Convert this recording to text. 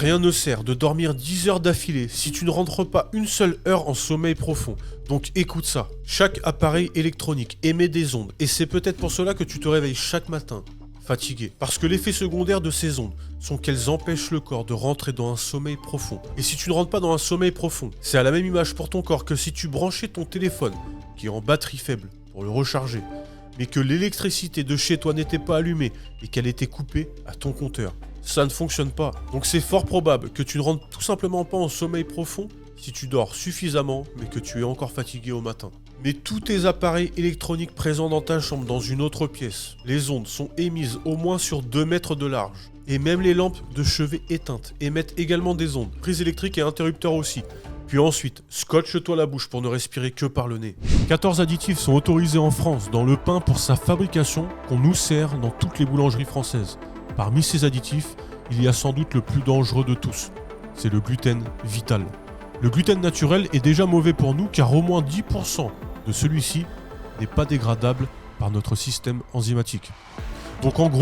Rien ne sert de dormir 10 heures d'affilée si tu ne rentres pas une seule heure en sommeil profond. Donc écoute ça. Chaque appareil électronique émet des ondes et c'est peut-être pour cela que tu te réveilles chaque matin fatigué. Parce que l'effet secondaire de ces ondes sont qu'elles empêchent le corps de rentrer dans un sommeil profond. Et si tu ne rentres pas dans un sommeil profond, c'est à la même image pour ton corps que si tu branchais ton téléphone, qui est en batterie faible, pour le recharger, mais que l'électricité de chez toi n'était pas allumée et qu'elle était coupée à ton compteur. Ça ne fonctionne pas. Donc c'est fort probable que tu ne rentres tout simplement pas en sommeil profond si tu dors suffisamment mais que tu es encore fatigué au matin. Mais tous tes appareils électroniques présents dans ta chambre dans une autre pièce, les ondes sont émises au moins sur 2 mètres de large. Et même les lampes de chevet éteintes émettent également des ondes, prises électriques et interrupteurs aussi. Puis ensuite, scotche-toi la bouche pour ne respirer que par le nez. 14 additifs sont autorisés en France dans le pain pour sa fabrication qu'on nous sert dans toutes les boulangeries françaises. Parmi ces additifs, il y a sans doute le plus dangereux de tous, c'est le gluten vital. Le gluten naturel est déjà mauvais pour nous car au moins 10% de celui-ci n'est pas dégradable par notre système enzymatique. Donc en gros,